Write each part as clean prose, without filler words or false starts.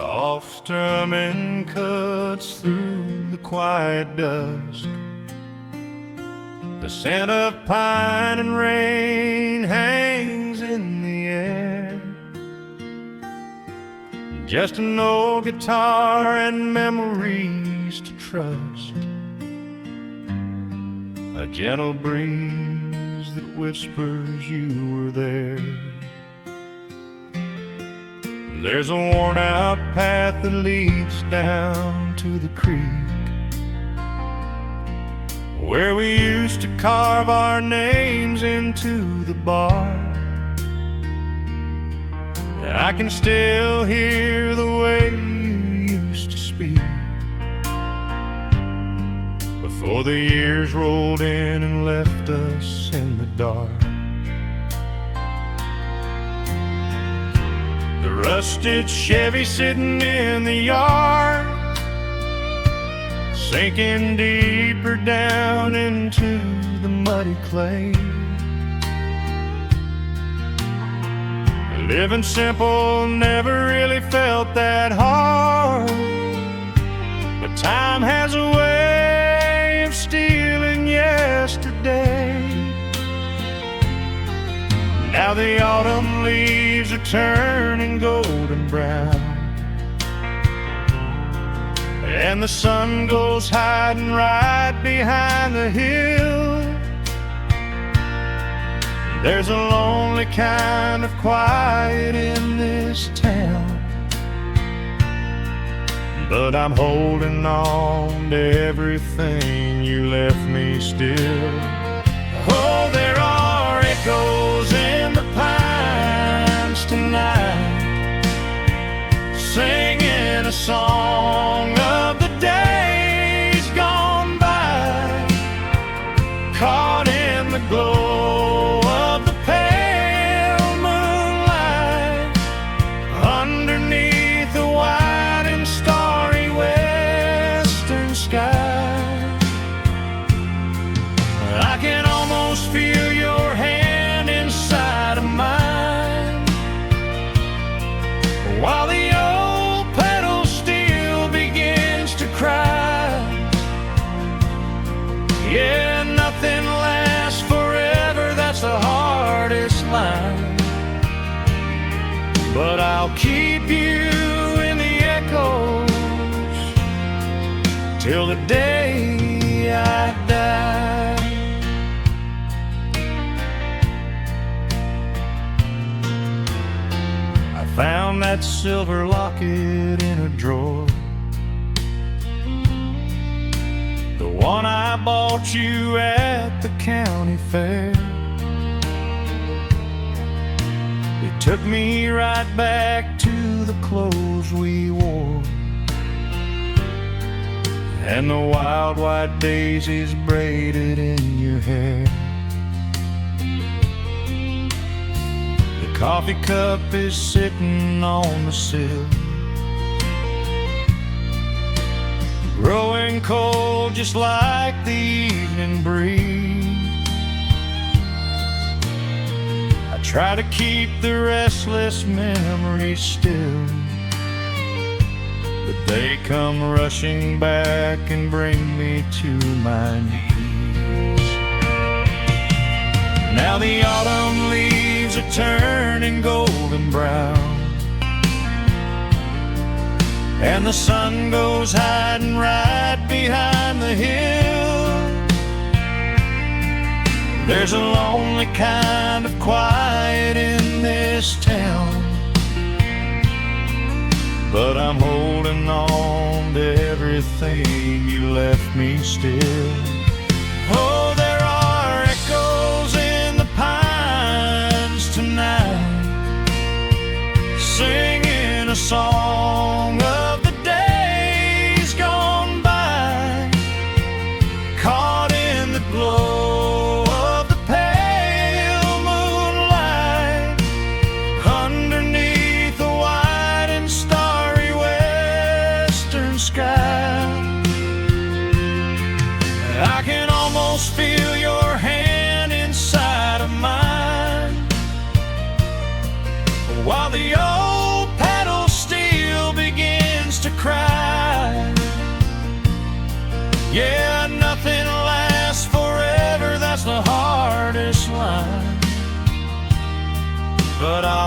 Soft strumming cuts through the quiet dusk. The scent of pine and rain hangs in the air. Just an old guitar and memories to trust. A gentle breeze that whispers you were there. There's a worn-out path that leads down to the creek, where we used to carve our names into the bark. And I can still hear the way you used to speak before the years rolled in and left us in the dark. The rusted Chevy sitting in the yard, sinking deeper down into the muddy clay. Living simple never really felt that hard, but time has a way of stealing yesterday. Now the autumn leaves are turning golden brown, and the sun goes hiding right behind the hill. There's a lonely kind of quiet in this town, but I'm holding on to everything you left me still. Oh, there are echoes in the pines tonight, singing a song of the days gone by, caught in the glow of the pale moonlight, underneath the wide and starry western sky. I can almost feel your hand inside of mine, while the old pedal steel begins to cry. Yeah, nothing lasts forever, that's the hardest line, but I'll keep you in the echoes till the day I die. I found that silver locket in a drawer, the one I bought you at the county fair. It took me right back to the clothes we wore, and the wild white daisies braided in your hair. The coffee cup is sitting on the sill, growing cold just like the evening breeze. I try to keep the restless memories still, but they come rushing back and bring me to my knees. Now the autumn leaves are turning golden brown, and the sun goes hiding right behind the hill. There's a lonely kind of quiet in this town, but I'm holding on to everything you left me still. Oh, there are echoes in the pines tonight, singing a song of the days gone by, caught in the glow of the pale moonlight, underneath the wide and starry western sky. I can almost feel your hand inside of mine, while the old pedal steel begins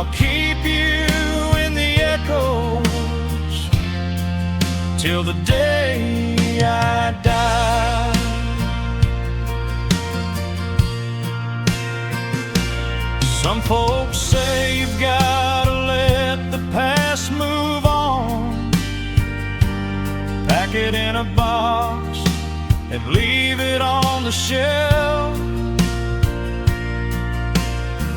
I'll keep you in the echoes till the day I die. Some folks say you've got to let the past move on, pack it in a box and leave it on the shelf.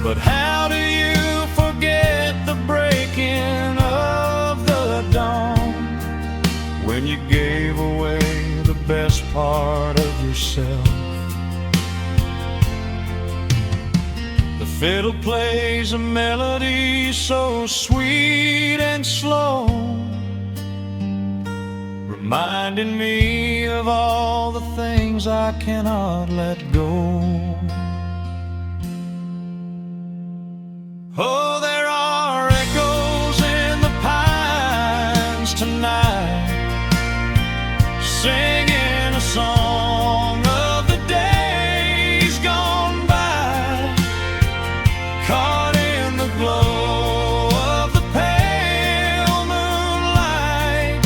But how do you forget the breaking of the dawn, when you gave away the best part of yourself? The fiddle plays a melody so sweet and slow, reminding me of all the things I cannot let go. Oh, there are echoes in the pines tonight, singing a song of the days gone by, caught in the glow of the pale moonlight,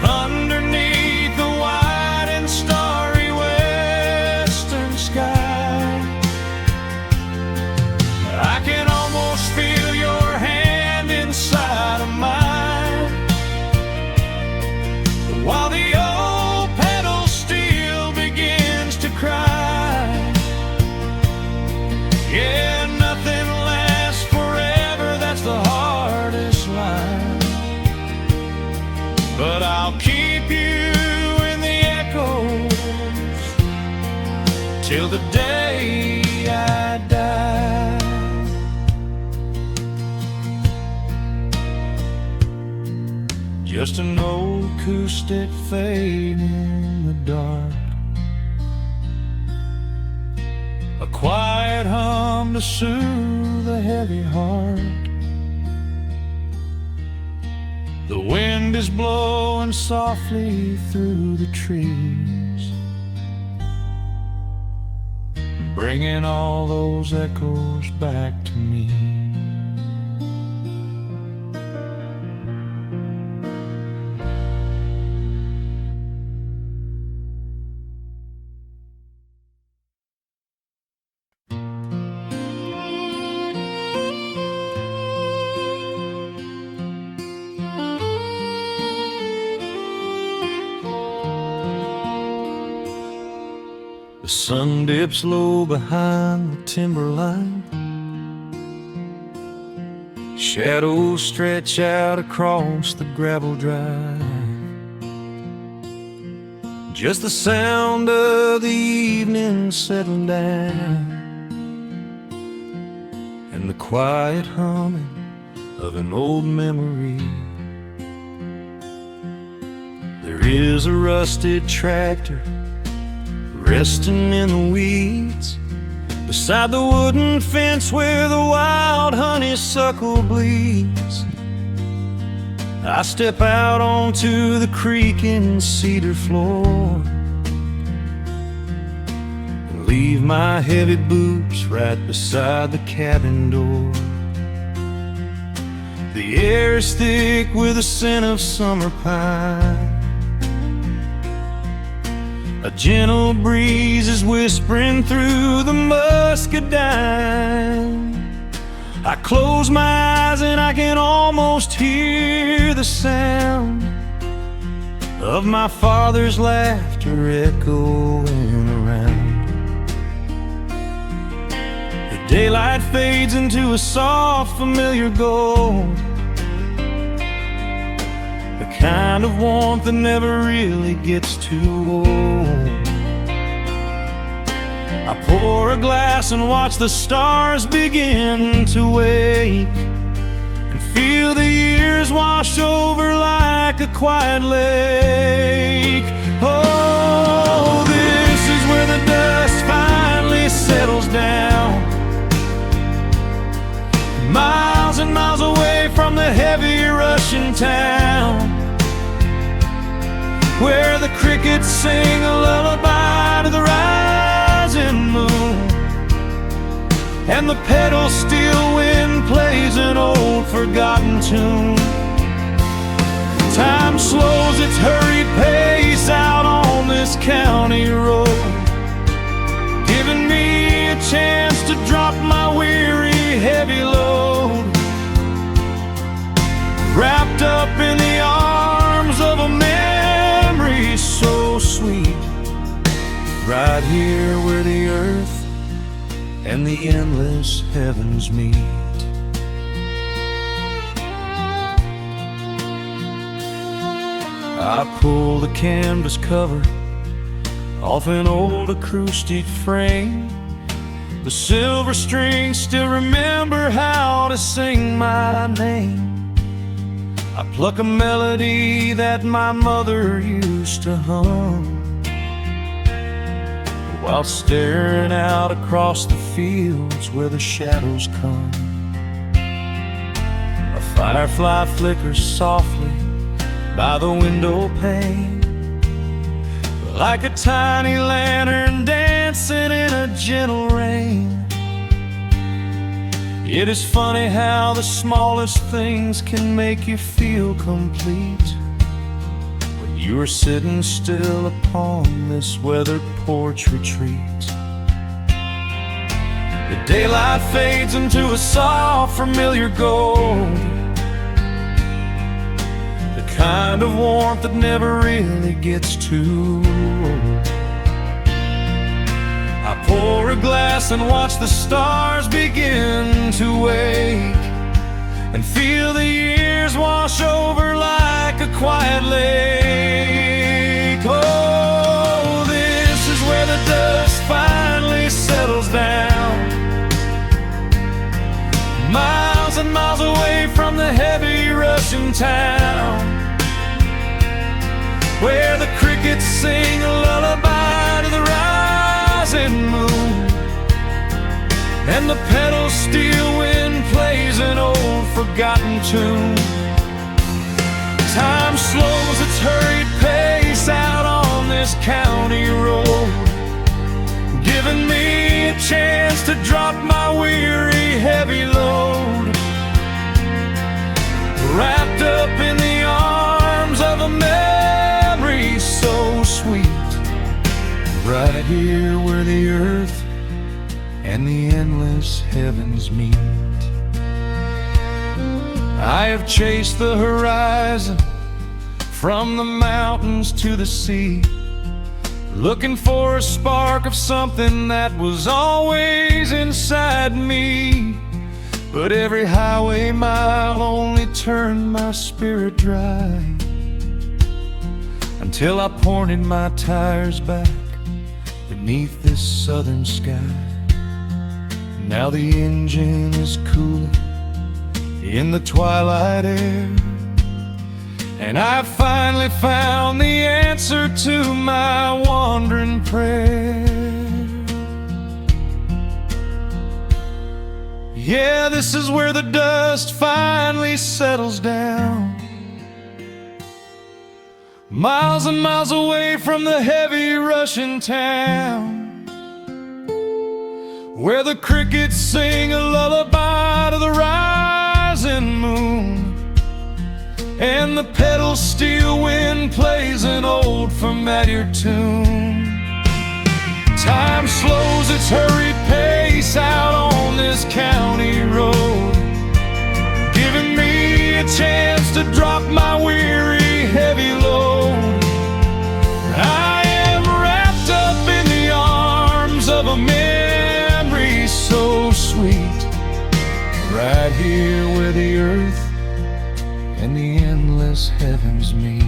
underneath the wide and starry western sky. I can almost feel your hand inside of mine, while the old pedal steel begins to cry. Yeah, nothing lasts forever, that's the hardest line. But I'll keep you in the echoes till the day I die. Just an old acoustic fade in the dark, a quiet hum to soothe a heavy heart. The wind is blowing softly through the trees, bringing all those echoes back to me. The sun dips low behind the timberline, shadows stretch out across the gravel drive. Just the sound of the evening settling down, and the quiet humming of an old memory. There is a rusted tractor resting in the weeds beside the wooden fence where the wild honeysuckle bleeds. I step out onto the creaking cedar floor and leave my heavy boots right beside the cabin door. The air is thick with the scent of summer pine. A gentle breeze is whispering through the muscadine. I close my eyes and I can almost hear the sound of my father's laughter echoing around. The daylight fades into a soft, familiar gold, the kind of warmth that never really gets too old. I pour a glass and watch the stars begin to wake, and feel the years wash over like a quiet lake. Oh, this is where the dust finally settles down, miles and miles away from the heavy Russian town, where the crickets sing a lullaby to the rising moon, and the pedal steel wind plays an old forgotten tune. Time slows its hurried pace out on this county road, giving me a chance to drop my weary, heavy load, wrapped up in the arms of a memory so sweet, right here where the earth and the endless heavens meet. I pull the canvas cover off an old acoustic frame. The silver strings still remember how to sing my name. I pluck a melody that my mother used to hum while staring out across the fields where the shadows come. A firefly flickers softly by the window pane, like a tiny lantern dancing in a gentle rain. It is funny how the smallest things can make you feel complete when you are sitting still upon this weathered porch retreat. The daylight fades into a soft, familiar gold, kind of warmth that never really gets too old. I pour a glass and watch the stars begin to wake, and feel the years wash over like a quiet lake. Oh, this is where the dust finally settles down, miles and miles away from the heavy Russian town, where the crickets sing a lullaby to the rising moon, and the pedal steel wind plays an old forgotten tune. Time slows its hurried pace out on this county road, giving me a chance to drop my weary, heavy load, wrapped up in the arms of a memory so sweet, right here where the earth and the endless heavens meet. I have chased the horizon from the mountains to the sea, looking for a spark of something that was always inside me. But every highway mile only turned my spirit dry, until I pointed my tires back beneath this southern sky. Now the engine is cooling in the twilight air, and I've finally found the answer to my wandering prayer. Yeah, this is where the dust finally settles down, miles and miles away from the heavy Russian town, where the crickets sing a lullaby to the rising moon, and the pedal steel wind plays an old familiar tune. Time slows its hurried pace out on this county road, giving me a chance to drop my weary, heavy load. I am wrapped up in the arms of a memory so sweet, right here where the earth and the endless heavens meet.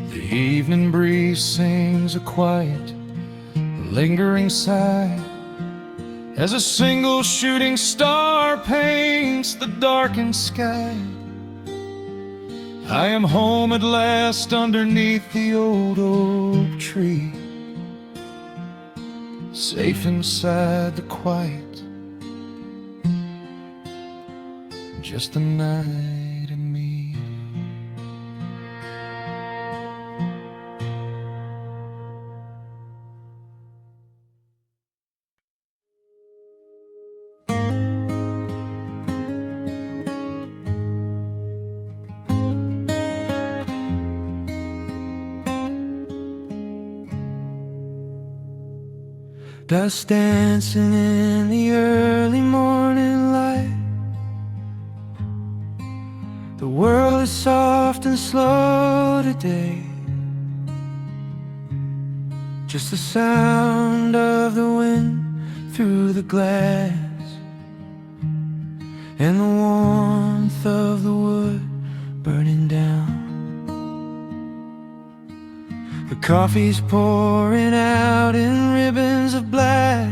The evening breeze sings a quiet, lingering sigh as a single shooting star paints the darkened sky. I am home at last underneath the old oak tree, safe inside the quiet, just the night and me. Dust dancing in the early morning light. The world is soft and slow today. Just the sound of the wind through the glass, and the warmth of the wood burning down. The coffee's pouring out in ribbons of black.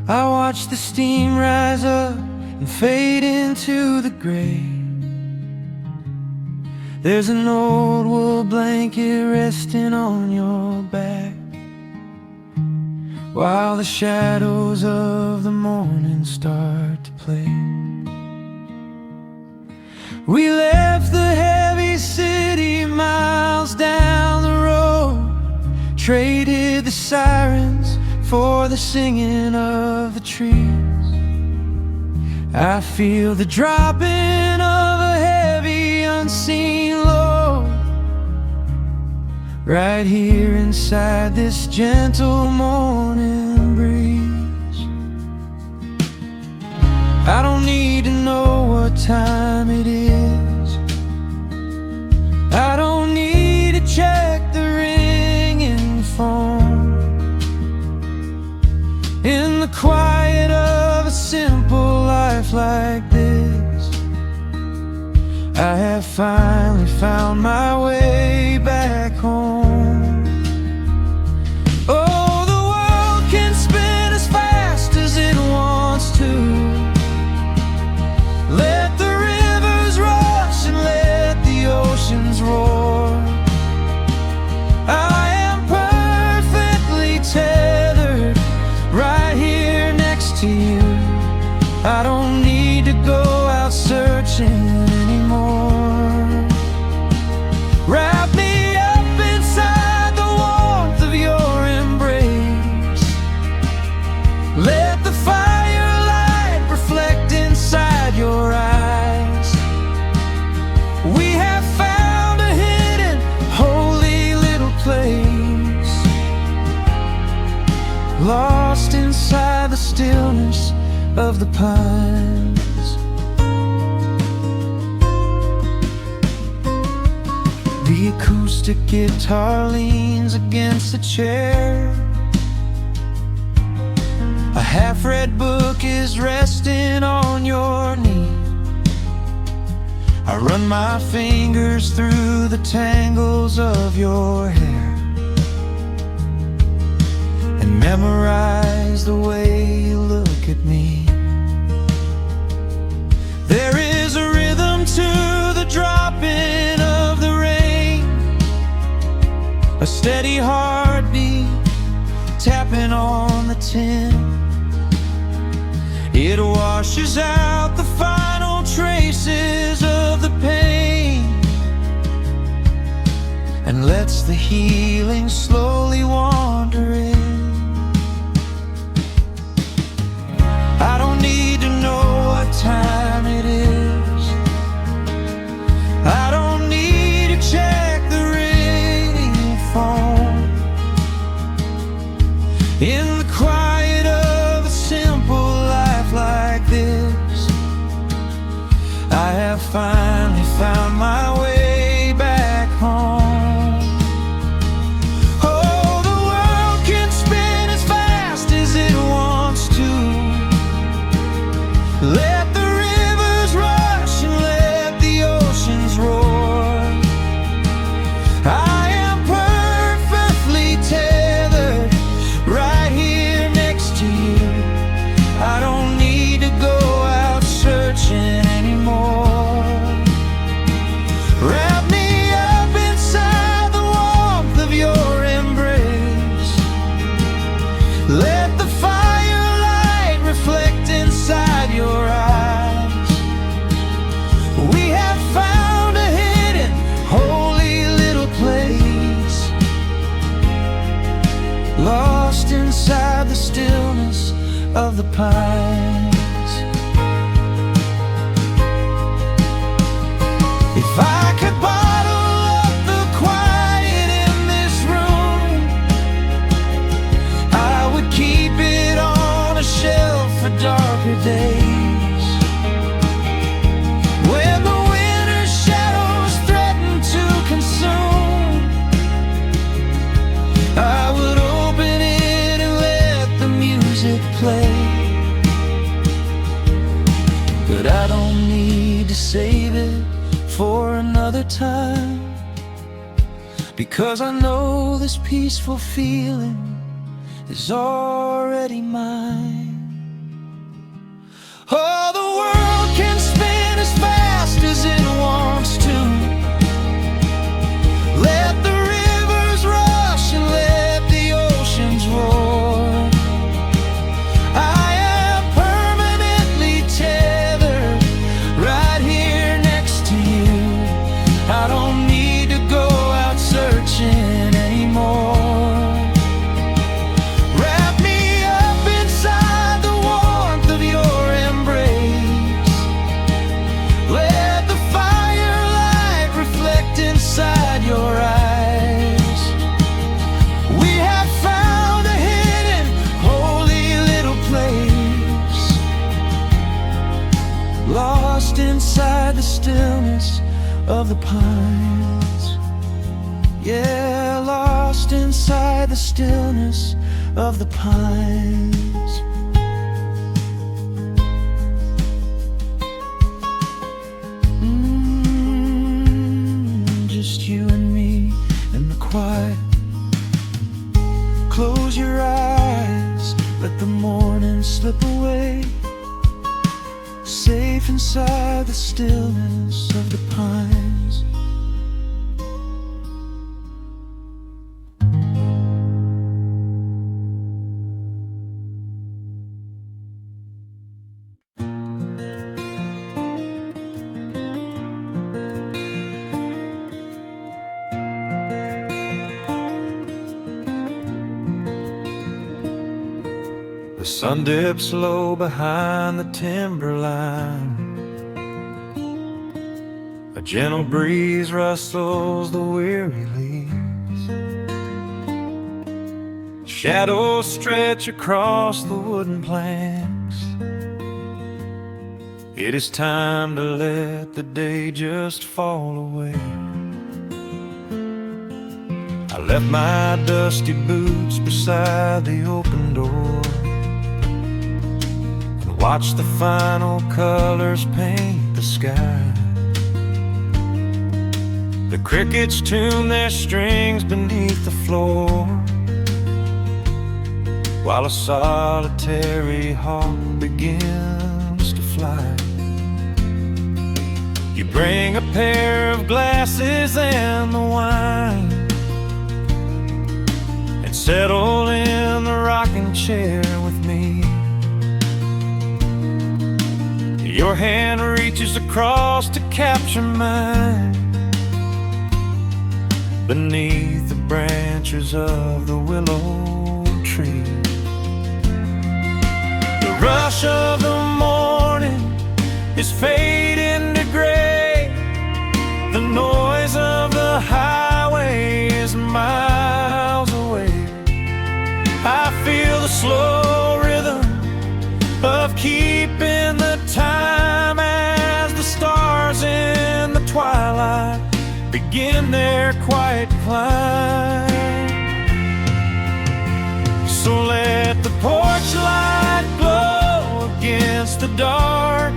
I watch the steam rise up and fade into the gray. There's an old wool blanket resting on your back, while the shadows of the morning start to play. We left the heavy city miles down the road, traded the sirens for the singing of the trees. I feel the dropping of a heavy unseen load right here inside this gentle morning breeze. I don't need to know what time it is. I don't need to check the ringing phone. In the quiet of a simple life like this, I have finally found my way back home. Oh, the world can spin as fast as it wants to. Let the rivers rush and let the oceans roar. I am perfectly tethered right here next to you. I don't need to go out searching anymore. Wrap me up inside the warmth of your embrace. Let the firelight reflect inside your eyes. We have found a hidden, holy little place, lost inside the stillness of the pines. The acoustic guitar leans against the chair. A half-read book is resting on your knee. I run my fingers through the tangles of your hair and memorize the way you look at me. There is a rhythm to the dropping of the rain, a steady heartbeat tapping on the tin. It washes out the final traces of the pain and lets the healing slowly wander in. I don't need to know what time it is. I don't need to check the ringing phone. In the quiet of a simple life like this, I have finally found my way back home. Oh, the world can spin as fast as it wants to. Let the rivers rush and let the oceans roar. I am perfectly tethered right here next to you. I don't need to go out searching anymore. Wrap me up inside the warmth of your embrace. Let the firelight reflect inside your eyes. We have found a hidden, holy little place, lost inside the stillness of the pines. If I could bottle up the quiet in this room, I would save it for another time, because I know this peaceful feeling is already mine. Oh, the world can spin as fast as it wants to. Let the rivers rush and let the oceans roar. I am permanently tethered right here next to you. I don't need to go out searching anymore. Wrap me up inside the warmth of your embrace. Let the firelight reflect inside your eyes. We have found a hidden, holy little place, lost inside the stillness of the pines. Yeah, lost inside the stillness of the pines. Just you and me in the quiet. Close your eyes, let the morning slip away, safe inside the stillness of the pines. The sun dips low behind the timberline. A gentle breeze rustles the weary leaves. Shadows stretch across the wooden planks. It is time to let the day just fall away. I left my dusty boots beside the open door, watch the final colors paint the sky. The crickets tune their strings beneath the floor, while a solitary hawk begins to fly. You bring a pair of glasses and the wine, and settle in the rocking chair with me. Your hand reaches across to capture mine, beneath the branches of the willow tree. The rush of the morning is fading to gray. The noise of the highway is miles away. I feel the slow rhythm of keeping the time as the stars in the twilight begin their quiet climb. So let the porch light glow against the dark,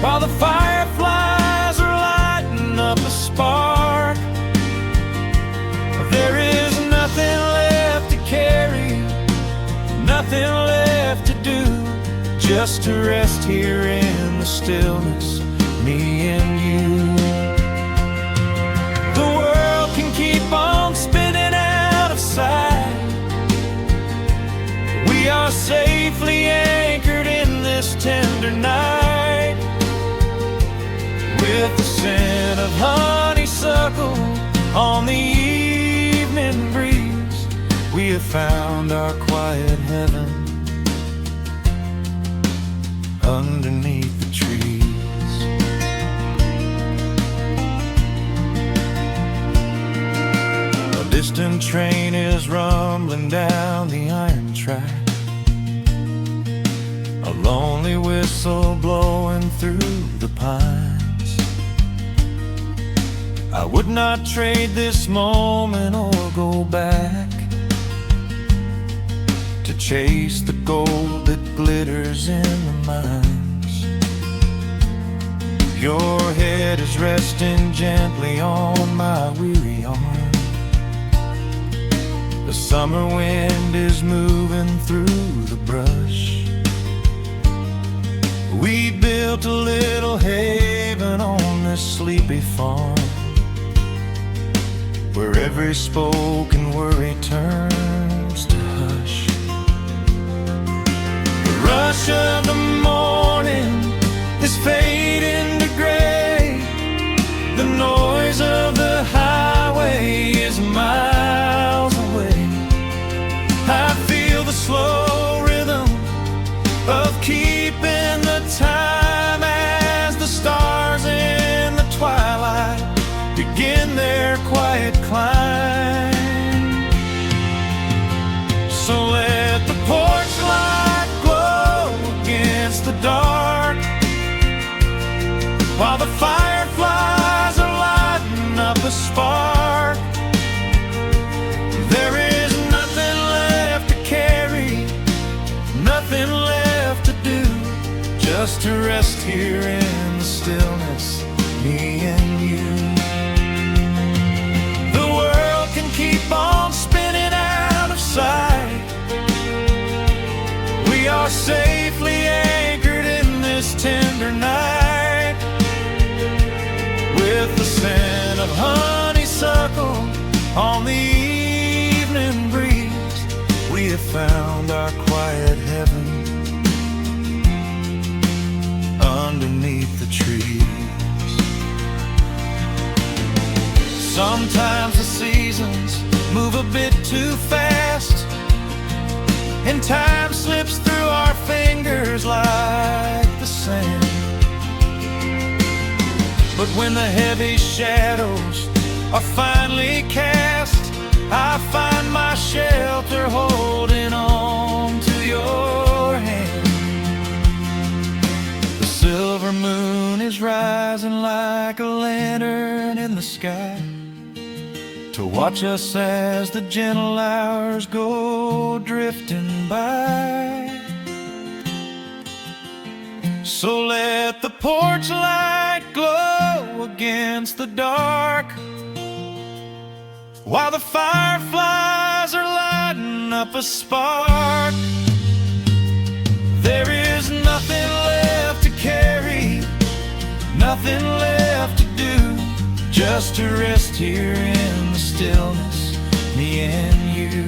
while the fireflies are lighting up a spark. There is nothing left to carry, nothing left to do, just to rest here in the stillness, me and you. The world can keep on spinning out of sight. We are safely anchored in this tender night, with the scent of honeysuckle on the evening breeze. We have found our quiet heaven underneath the trees. A distant train is rumbling down the iron track, a lonely whistle blowing through the pines. I would not trade this moment or go back to chase the gold that glitters in the mines. Your head is resting gently on my weary arm. The summer wind is moving through the brush. We built a little haven on this sleepy farm, where every spoken worry turns to hush. The rush of the morning is fading to gray. The noise of the highway is miles away. I feel the slow rhythm of keeping the time as the stars in the twilight begin their quiet climb. So let the porch light glow against the dark, while the fireflies are lighting up a spark. There is nothing left to carry, nothing left to do, just to rest here in the stillness, me and you. The world can keep on spinning out of sight. We are safely anchored in this tender night, with the scent of honeysuckle on the evening breeze. We have found our quiet heaven underneath the trees. Sometimes the seasons move a bit too fast, and time slips through our fingers like the sand. But when the heavy shadows are finally cast, I find my shelter holding on to your hand. The silver moon is rising like a lantern in the sky, to watch us as the gentle hours go drifting by. So let the porch light glow against the dark, while the fireflies are lighting up a spark. There is nothing left to carry, nothing left to do, just to rest here in the stillness, me and you.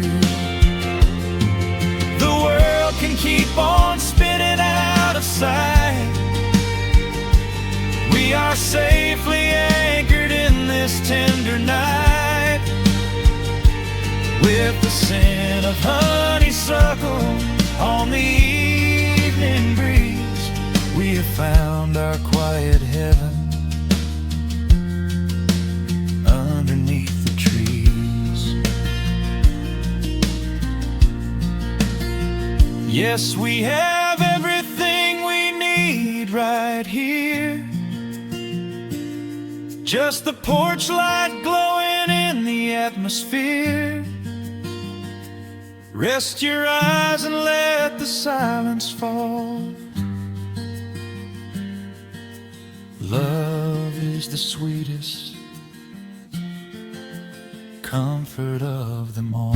The world can keep on spinning out of sight. We are safely anchored in this tender night, with the scent of honeysuckle on the evening breeze. We have found our quiet heaven underneath the trees. Yes, we have everything we need right here, just the porch light glowing in the atmosphere. Rest your eyes and let the silence fall. Love is the sweetest comfort of them all.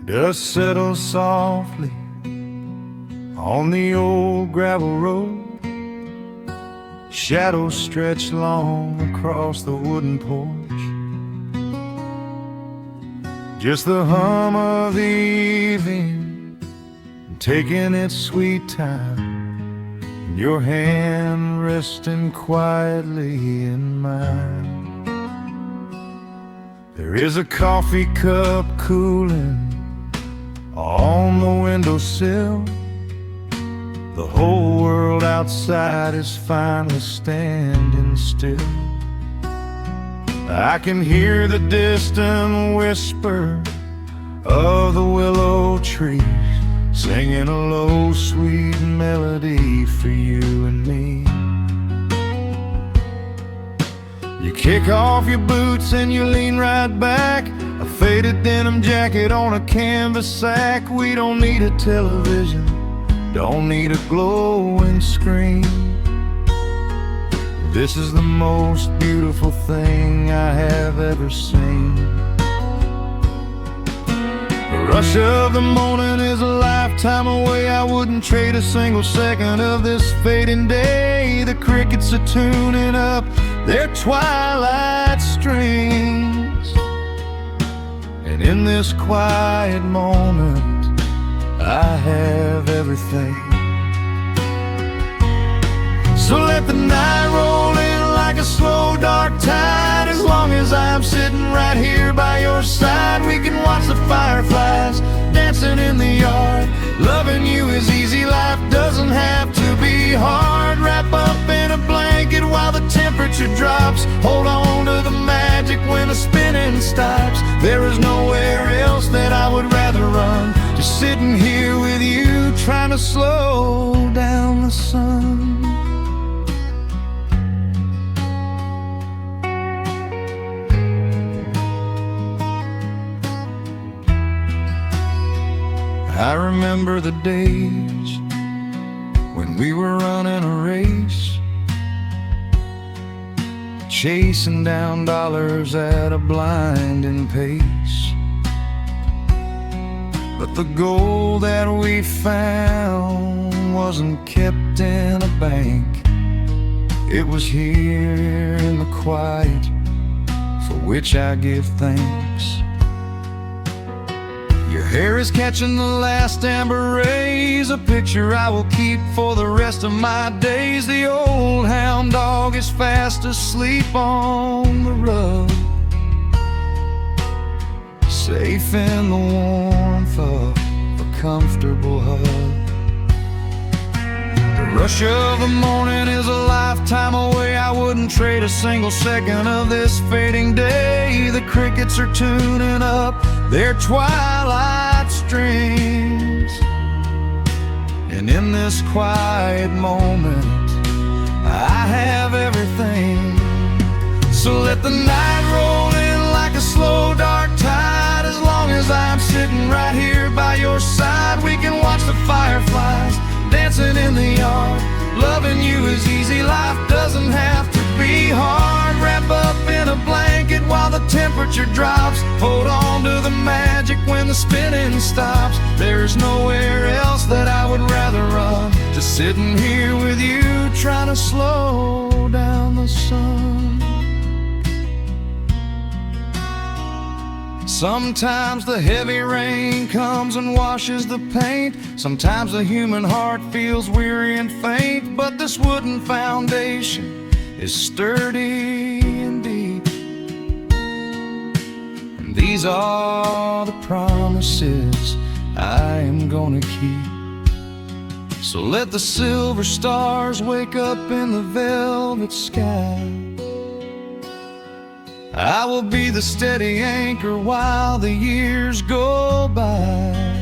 Dust settles softly on the old gravel road. Shadows stretch long across the wooden porch. Just the hum of the evening taking its sweet time, your hand resting quietly in mine. There is a coffee cup cooling on the windowsill. The whole world outside is finally standing still. I can hear the distant whisper of the willow trees, singing a low, sweet melody for you and me. You kick off your boots and you lean right back, a faded denim jacket on a canvas sack. We don't need a television, don't need a glowing screen. This is the most beautiful thing I have ever seen. The rush of the morning is a lifetime away. I wouldn't trade a single second of this fading day. The crickets are tuning up their twilight strings, and in this quiet moment I have everything. So let the night roll in like a slow dark tide. As long as I'm sitting right here by your side, we can watch the fireflies dancing in the yard. Loving you is easy, life doesn't have to be hard. Wrap up in a blanket while the temperature drops. Hold on to the magic when the spinning stops. There is nowhere else that I would rather run, just sitting here with you, trying to slow down the sun. I remember the days when we were running a race, chasing down dollars at a blinding pace. But the gold that we found wasn't kept in a bank. It was here in the quiet, for which I give thanks. Your hair is catching the last amber rays, a picture I will keep for the rest of my days. The old hound dog is fast asleep on the rug, safe in the warmth of a comfortable hug. The rush of the morning is a lifetime away. I wouldn't trade a single second of this fading day. The crickets are tuning up their twilight strings, and in this quiet moment I have everything. So let the night roll in like a slow dark tide. As long as I'm sitting right here by your side, we can watch the fireflies dancing in the yard. Loving you is easy, life doesn't have to be hard. Wrap up in a blanket while the temperature drops. Hold on to the magic when the spinning stops. There's nowhere else that I would rather run, just sitting here with you, trying to slow down the sun. Sometimes the heavy rain comes and washes the paint. Sometimes the human heart feels weary and faint. But this wooden foundation is sturdy and deep, and these are the promises I am gonna keep. So let the silver stars wake up in the velvet sky. I will be the steady anchor while the years go by.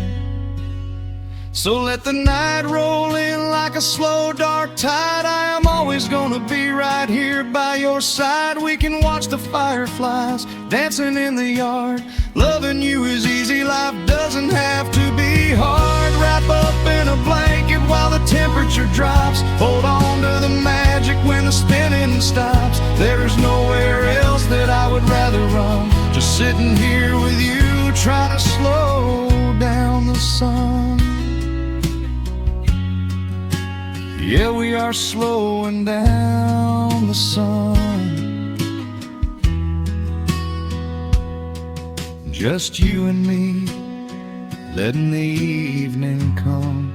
So let the night roll in like a slow dark tide. I am always gonna be right here by your side. We can watch the fireflies dancing in the yard. Loving you is easy, life doesn't have to be hard. Wrap up in a blanket while the temperature drops. Hold on to the magic when the spinning stops. There's nowhere else that I would rather run, just sitting here with you, trying to slow down the sun. Yeah, we are slowing down the sun. Just you and me, letting the evening come.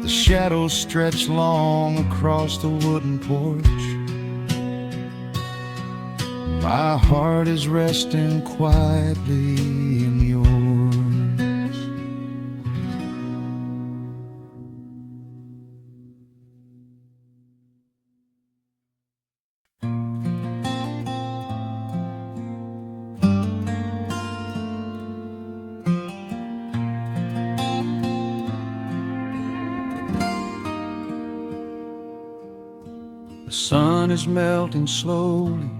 The shadows stretch long across the wooden porch. My heart is resting quietly in yours. sun is melting slowly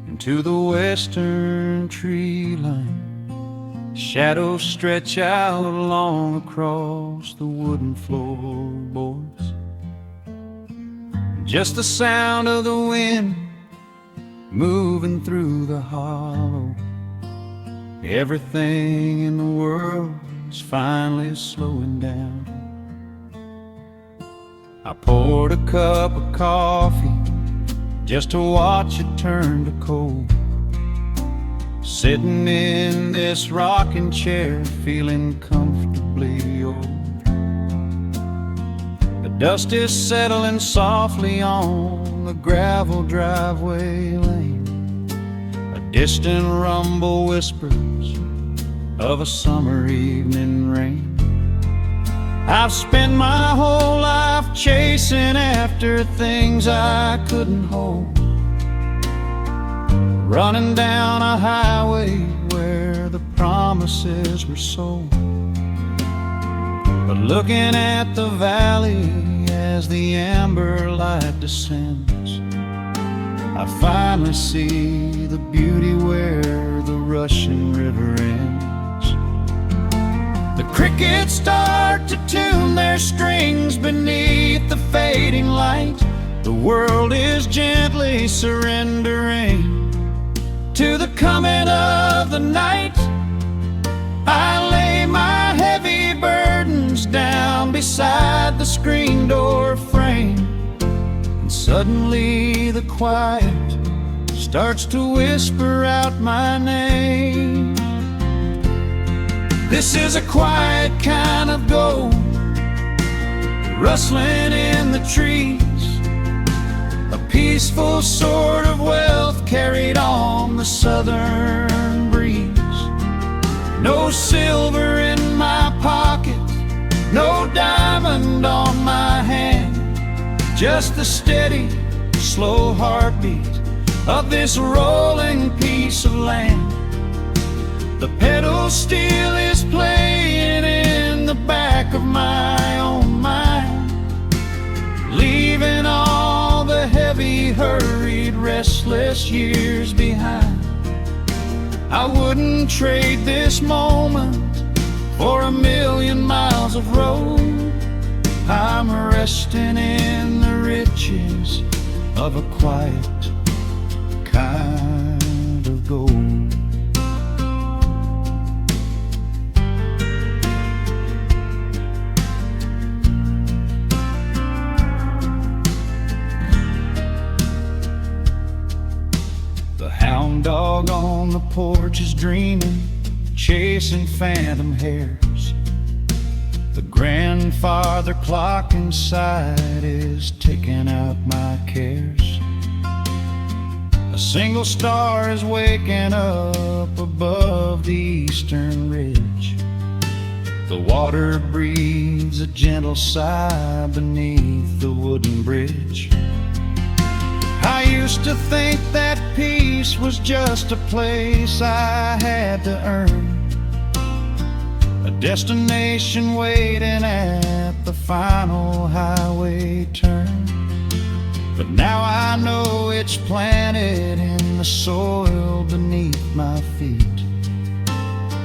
into the western tree line. Shadows stretch out long across the wooden floorboards. Just the sound of the wind moving through the hollow. Everything in the world is finally slowing down. I poured a cup of coffee just to watch it turn to cold. Sitting in this rocking chair, feeling comfortably old. The dust is settling softly on the gravel driveway lane. A distant rumble whispers of a summer evening rain. I've spent my whole life chasing after things I couldn't hold, running down a highway where the promises were sold. But looking at the valley as the amber light descends, I finally see the beauty where the rushing river ends. The crickets start to tune their strings beneath the fading light. The world is gently surrendering to the coming of the night. I lay my heavy burdens down beside the screen door frame, and suddenly the quiet starts to whisper out my name. This is a quiet kind of gold, rustling in the trees, a peaceful sort of wealth carried on the southern breeze. No silver in my pocket, no diamond on my hand, just the steady, slow heartbeat of this rolling piece of land. The pedal steel is playing in the back of my own mind, leaving all the heavy, hurried, restless years behind. I wouldn't trade this moment for 1,000,000 miles of road. I'm resting in the riches of a quiet kind of gold. The hound dog on the porch is dreaming, chasing phantom hares. The grandfather clock inside is taking out my cares. A single star is waking up above the eastern ridge. The water breathes a gentle sigh beneath the wooden bridge. I used to think that peace was just a place I had to earn, a destination waiting at the final highway turn. But now I know it's planted in the soil beneath my feet,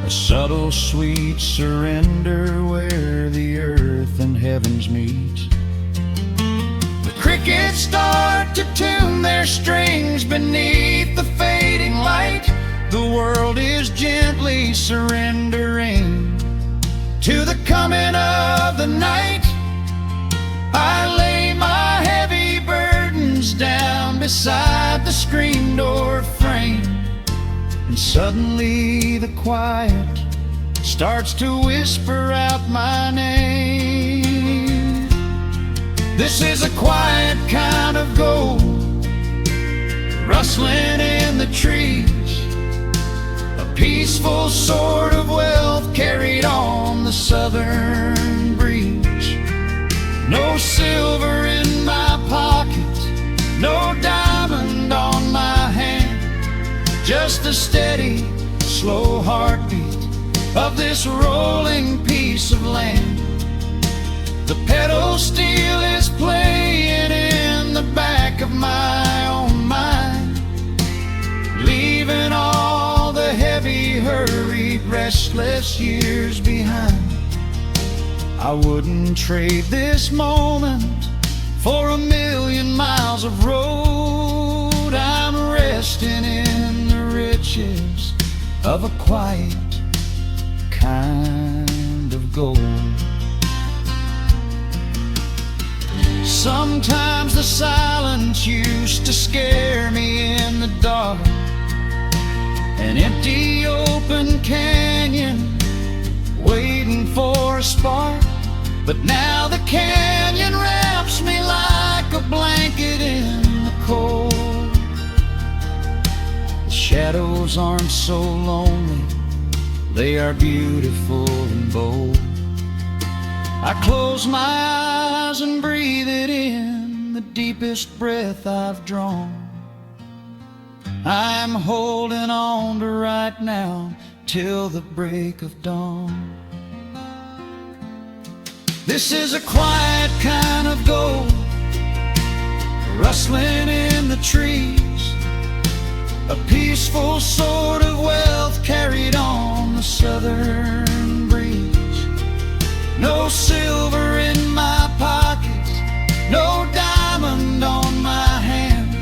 a subtle, sweet surrender where the earth and heavens meet. The crickets start to tune their strings beneath the fading light. The world is gently surrendering to the coming of the night. I lay my heavy burdens down beside the screen door frame, and suddenly the quiet starts to whisper out my name. This is a quiet kind of gold, rustling in the trees, a peaceful sort of wealth carried on the southern breeze. No silver in my pocket, no diamond on my hand, just the steady, slow heartbeat of this rolling piece of land. The pedal steel is playing in the back back of my own mind, leaving all the heavy, hurried, restless years behind. I wouldn't trade this moment for 1,000,000 miles of road. I'm resting in the riches of a quiet kind of gold. Sometimes the silence used to scare me in the dark, an empty open canyon waiting for a spark. But now the canyon wraps me like a blanket in the cold. The shadows aren't so lonely, they are beautiful and bold. I close my eyes and breathe it in, the deepest breath I've drawn. I'm holding on to right now till the break of dawn. This is a quiet kind of gold, rustling in the trees, a peaceful sort of wealth carried on the southern breeze. No silver in my pocket, no diamond on my hand,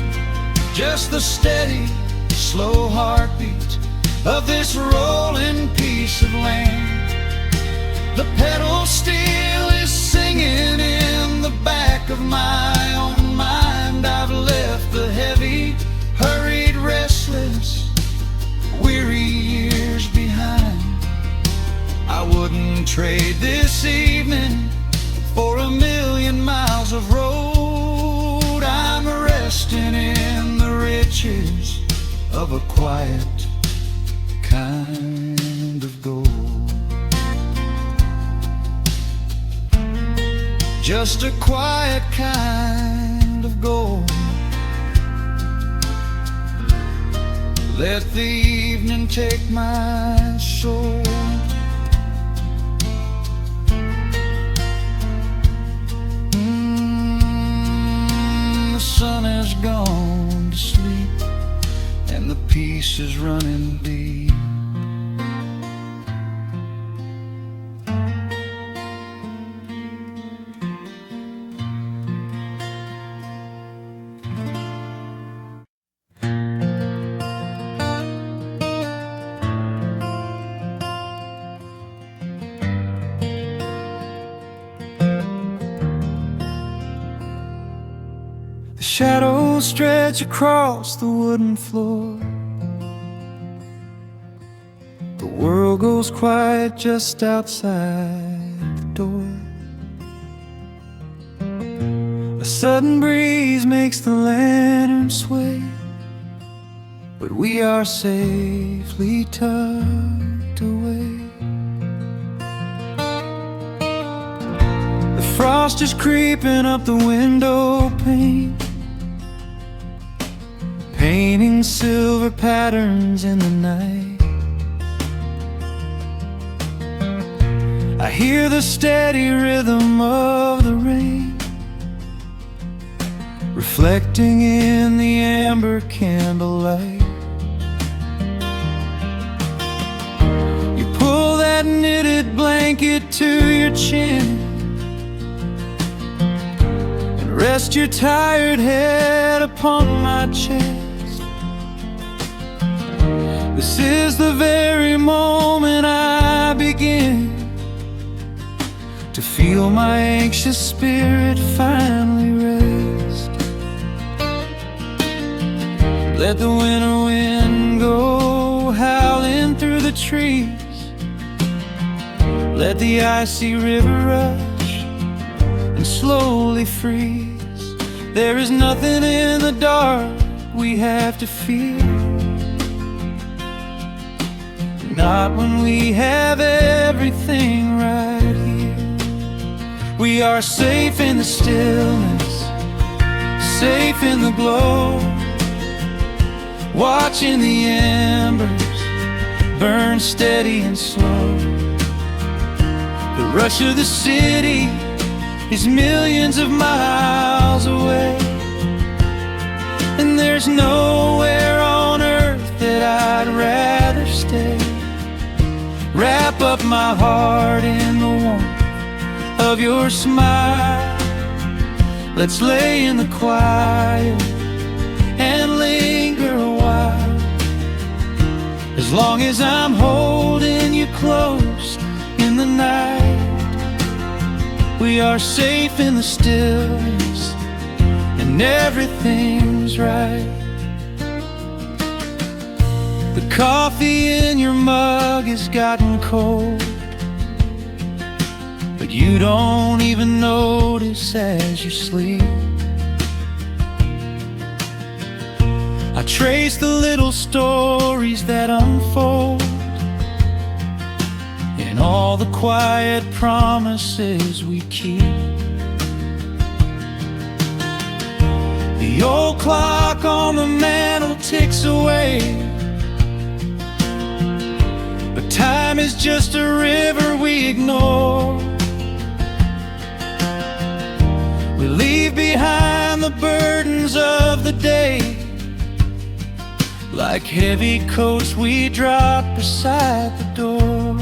just the steady, slow heartbeat of this rolling piece of land. The pedal steel is singing in the back of my own mind. I've left the heavy, hurried, restless, weary years behind. I wouldn't trade this evening for 1,000,000 miles of road. I'm resting in the riches of a quiet kind of gold. Just a quiet kind of gold. Let the evening take my soul. The sun has gone to sleep and the peace is running deep. The shadows stretch across the wooden floor. The world goes quiet just outside the door. A sudden breeze makes the lantern sway, but we are safely tucked away. The frost is creeping up the window pane, painting silver patterns in the night. I hear the steady rhythm of the rain, reflecting in the amber candlelight. You pull that knitted blanket to your chin and rest your tired head upon my chest. This is the very moment I begin to feel my anxious spirit finally rest. Let the winter wind go howling through the trees, let the icy river rush and slowly freeze. There is nothing in the dark we have to fear, not when we have everything right here. We are safe in the stillness, safe in the glow, watching the embers burn steady and slow. The rush of the city is millions of miles away, there's nowhere on earth that I'd rather stay. Wrap up my heart in the warmth of your smile. Let's lay in the quiet and linger a while. As long as I'm holding you close in the night, we are safe in the stillness and everything's right. The coffee in your mug has gotten cold, but you don't even notice as you sleep. I trace the little stories that unfold in all the quiet promises we keep. The old clock on the mantel ticks away, but time is just a river we ignore. We leave behind the burdens of the day, like heavy coats we drop beside the door.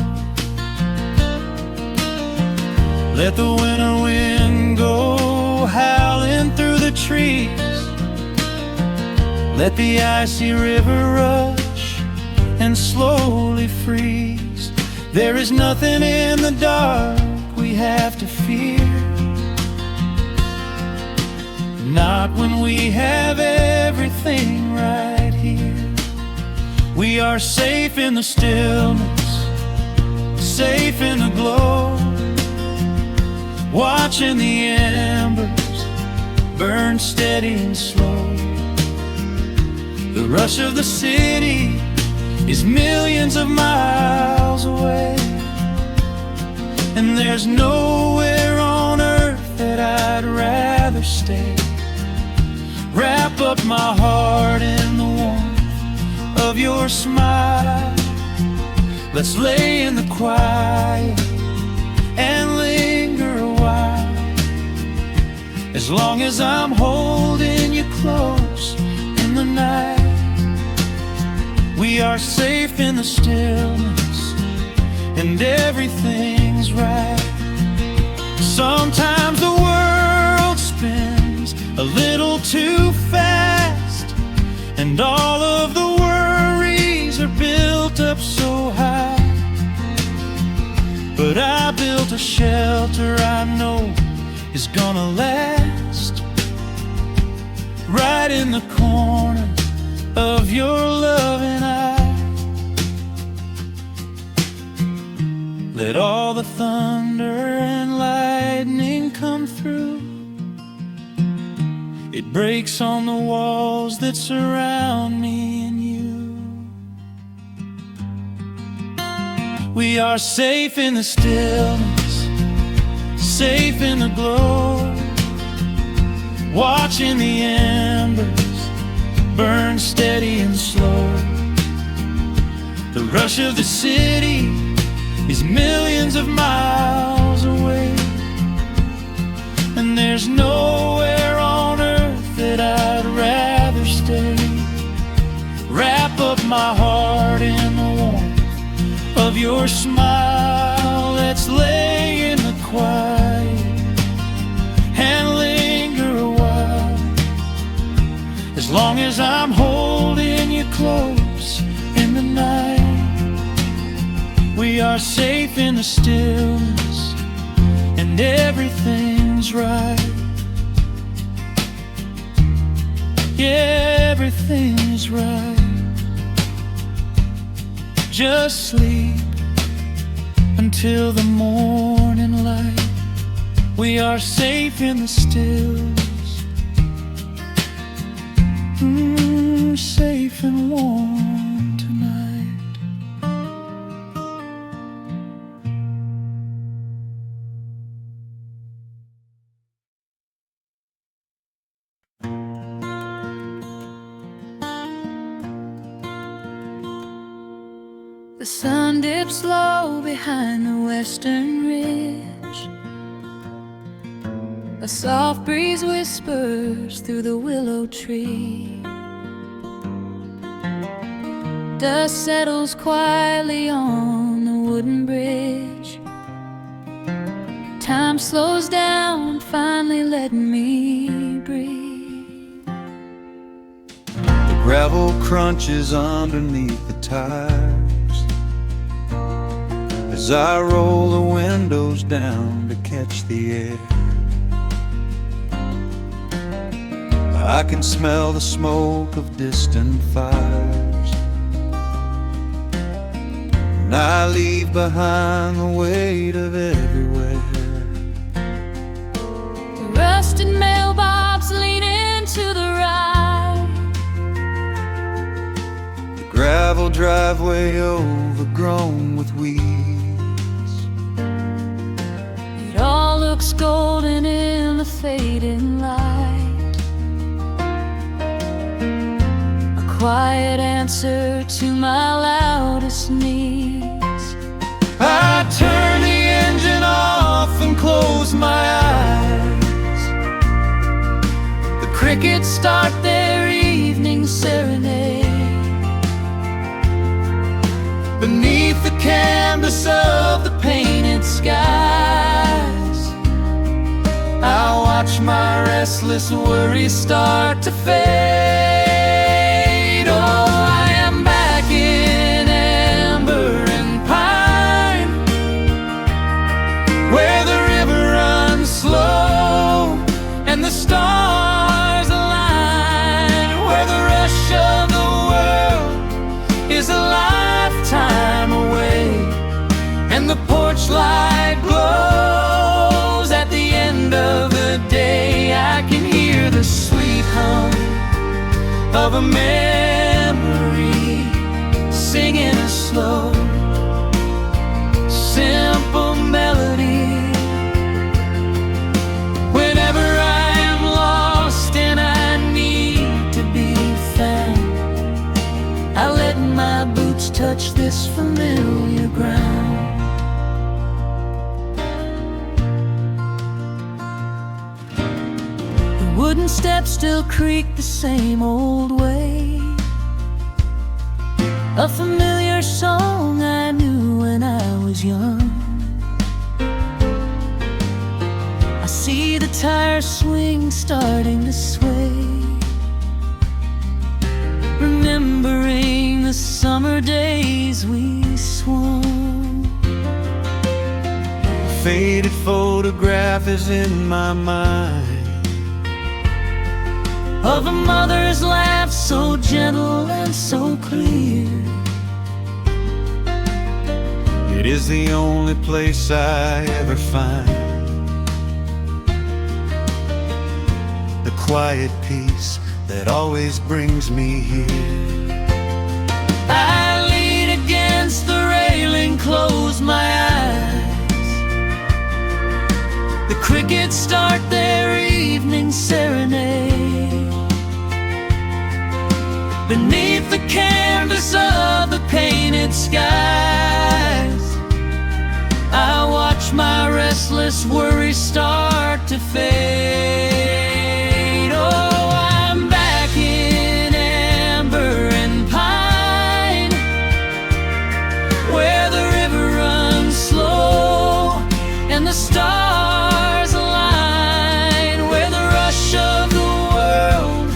Let the winter wind go howling through the trees. Let the icy river rush and slowly freeze. There is nothing in the dark we have to fear, not when we have everything right here. We are safe in the stillness, safe in the glow, watching the embers burn steady and slow. The rush of the city is millions of miles away, and there's nowhere on earth that I'd rather stay. Wrap up my heart in the warmth of your smile. Let's lay in the quiet and linger a while. As long as I'm holding you close in the night, we are safe in the stillness and everything's right. Sometimes the world spins a little too fast, and all of the worries are built up so high. But I built a shelter I know is gonna last, right in the corner of your loving eye. Let all the thunder and lightning come through. It breaks on the walls that surround me and you. We are safe in the stillness, safe in the glow, watching the embers burn steady and slow. The rush of the city is millions of miles away, and there's nowhere on earth that I'd rather stay. Wrap up my heart in the warmth of your smile. Let's lay in the quiet and linger a while. As long as I'm holding you close in the night, we are safe in the stillness and everything's right. Yeah, everything's right. Just sleep until the morning light. We are safe in the stillness, safe and warm tonight. The sun dips low behind the western ridge. A soft breeze whispers through the willow tree. Dust settles quietly on the wooden bridge. Time slows down, finally letting me breathe. The gravel crunches underneath the tires as I roll the windows down to catch the air. I can smell the smoke of distant fires, and I leave behind the weight of everywhere. The rusted mailbox leaning to the right, The gravel driveway overgrown with weeds. it all looks golden in the fading light. Quiet answer to my loudest needs. I turn the engine off and close my eyes. The crickets start their evening serenade. Beneath the canvas of the painted skies, I watch my restless worries start to fade. Oh, I am back in amber and pine, where the river runs slow and the stars align, where the rush of the world is a lifetime away, and the porch light glows at the end of the day. I can hear the sweet hum of a memory singing a slow, simple melody. Whenever I am lost and I need to be found, I let my boots touch this familiar ground. Wooden steps still creak the same old way. A familiar song I knew when I was young. I see the tires swing starting to sway, remembering the summer days we swung. A faded photograph is in my mind of a mother's laugh so gentle and so clear. It is the only place I ever find the quiet peace that always brings me here. I lean against the railing, close my eyes. The crickets start their evening serenade. Beneath the canvas of the painted skies, I watch my restless worries start to fade. Oh, I'm back in amber and pine, where the river runs slow and the stars align, where the rush of the world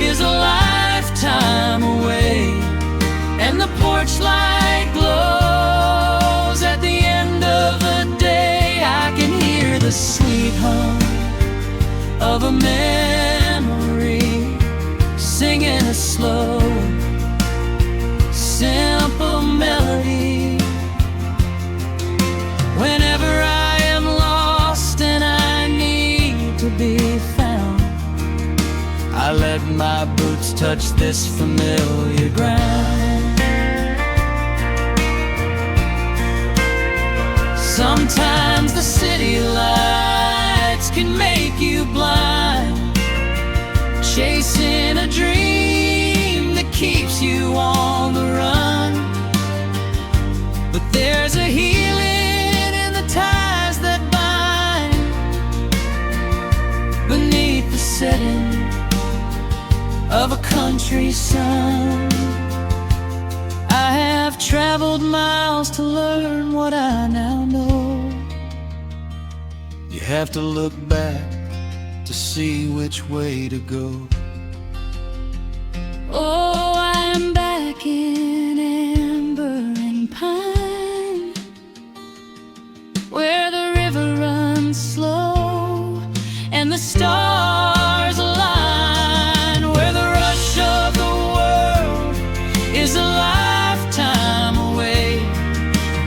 is a lifetime away, and the porch light glows at the end of the day. I can hear the sweet hum of a memory singing a slow, simple melody. Whenever I am lost and I need to be found, I let my boots touch this familiar ground. Sometimes the city lights can make you blind, chasing a dream that keeps you on the run. But there's a healing in the ties that bind beneath the setting of a country sun. I've traveled miles to learn what I now know. You have to look back to see which way to go. Oh, I am back in amber and pine, where the river runs slow and the stars align, where the rush of the world is a lifetime away,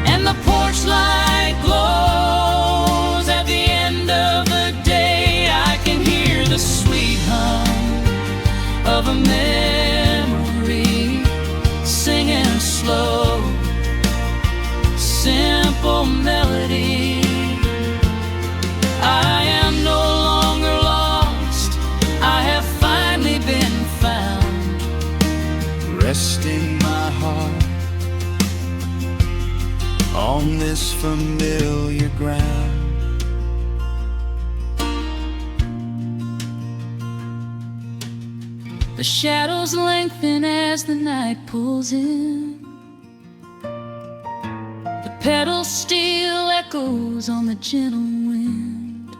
and the porch light glows at the end of the day. I can hear the sweet hum of a memory singing slow, simple melody. I am no longer lost, I have finally been found, Resting my heart on this familiar ground. The shadows lengthen as the night pulls in. The pedal steel echoes on the gentle wind.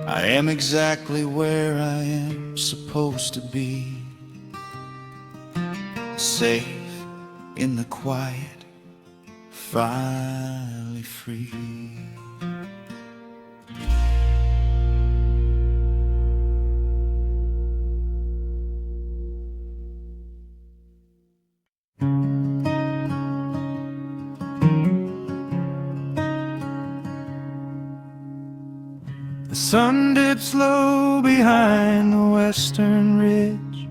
I am exactly where I am supposed to be, safe in the quiet, finally free. The sun dips low behind the western ridge,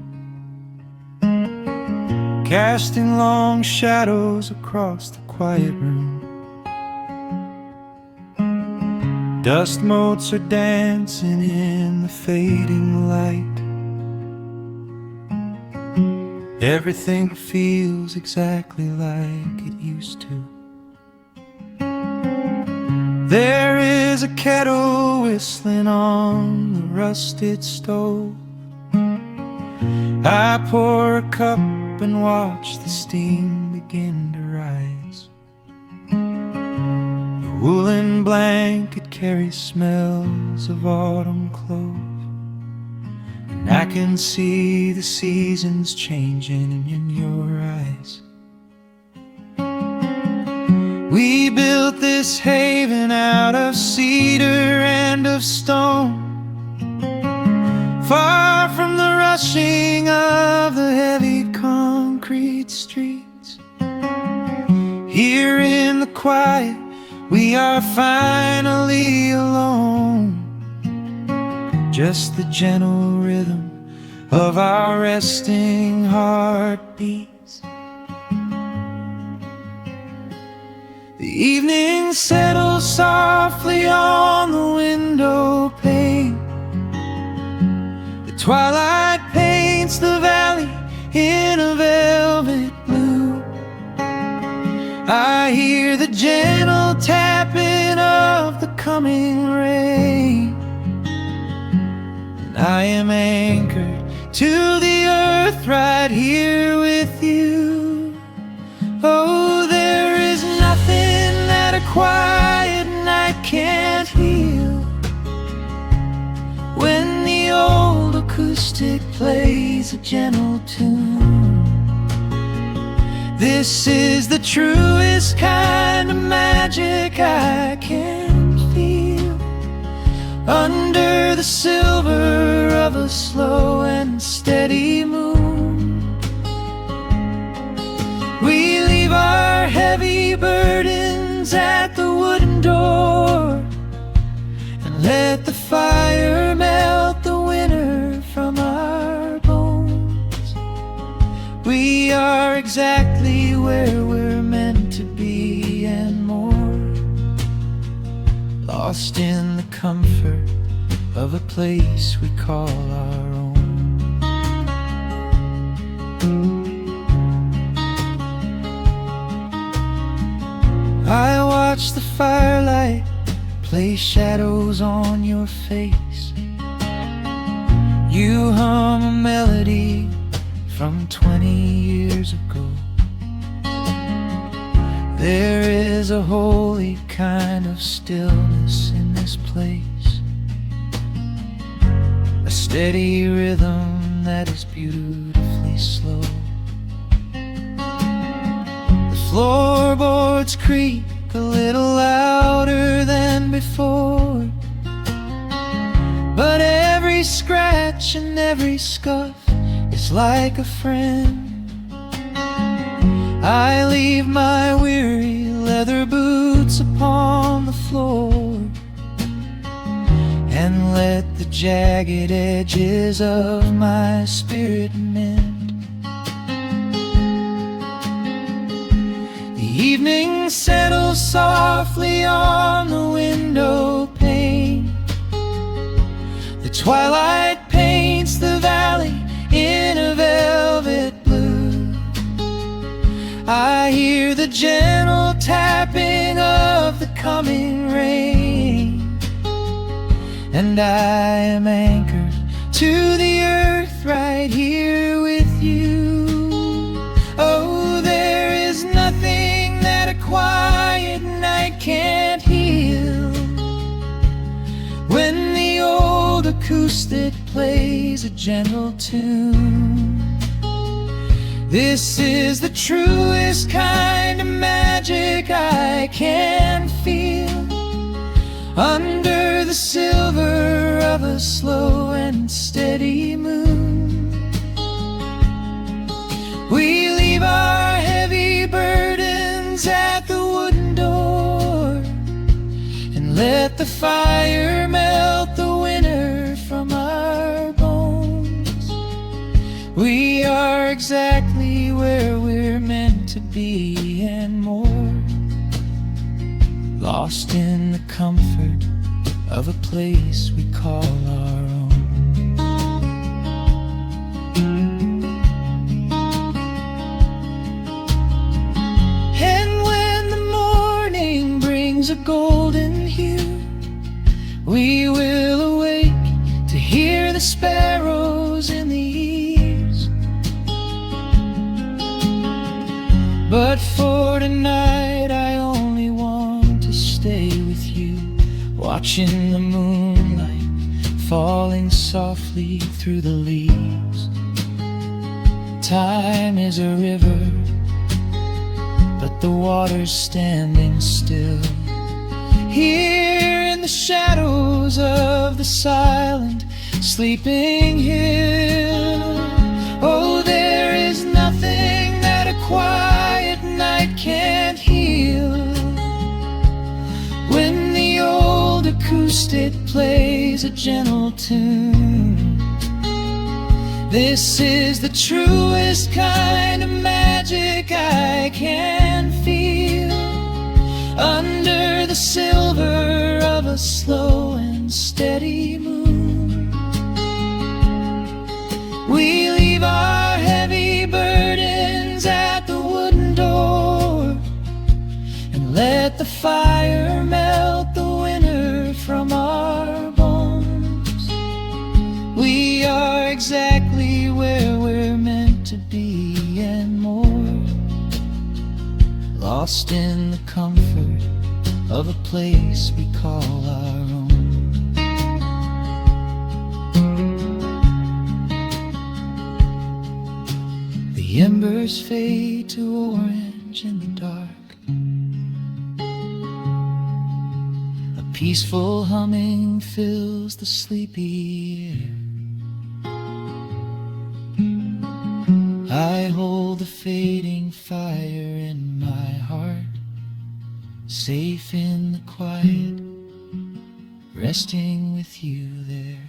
casting long shadows across the quiet room. Dust motes are dancing in the fading light. Everything feels exactly like it used to. There is a kettle whistling on the rusted stove. I pour a cup and watch the steam begin to rise. The woolen blanket carries smells of autumn clothes, and I can see the seasons changing in your eyes. We built this haven out of cedar and of stone, far from the rushing of the heavy concrete streets. Here in the quiet, we are finally alone. Just the gentle rhythm of our resting heartbeats. The evening settles softly on the window pane. The twilight paints the valley in a velvet blue. I hear the gentle tapping of the coming rain, and I am anchored to the earth right here with you. Oh, there is nothing that a quiet night can't heal, when the old acoustic plays a gentle tune. This is the truest kind of magic I can feel, under the silver of a slow and steady moon. We leave our heavy burdens at the wooden door, and let the fire melt the winter from our bones. We are exactly where we're meant to be and more, lost in the comfort of a place we call our own. I watch the firelight play shadows on your face. You hum a melody from 20 years ago. There is a holy kind of stillness in this place, a steady rhythm that is beautifully slow. The floorboards creak a little louder than before, but every scratch and every scuff is like a friend. I leave my weary leather boots upon the floor and let the jagged edges of my spirit mend. The evening settles softly on the window pane. The twilight paints the valley in a velvet blue. I hear the gentle tapping of the coming rain, and I am anchored to the earth right here with you. Oh, there is nothing that a quiet night can't heal. When the old acoustic plays a gentle tune, this is the truest kind of magic I can feel. Under the silver of a slow and steady moon, we leave our heavy burdens at the wooden door and let the fire melt the winter from our bones. We are exactly where we're meant to be and more, lost in the comfort of a place we call our own. And when the morning brings a golden hue, we will awake to hear the sparrows in the eaves. But for tonight I only want to stay with you, watching the moonlight falling softly through the leaves. Time is a river, but the water's standing still. Here in the shadows of the silent sleeping hill, oh, there is nothing that a quiet night can't heal. When the old acoustic plays a gentle tune, this is the truest kind of magic I can feel. Under the silver of a slow and steady moon, we leave our heavy burdens at the wooden door and let the fire melt the winter from our bones. We are exactly where we're meant to be and more, lost in the comfort of a place we call our own. The embers fade to orange in the dark. A peaceful humming fills the sleepy air. I hold the fading fire in my heart, safe in the quiet, resting with you there.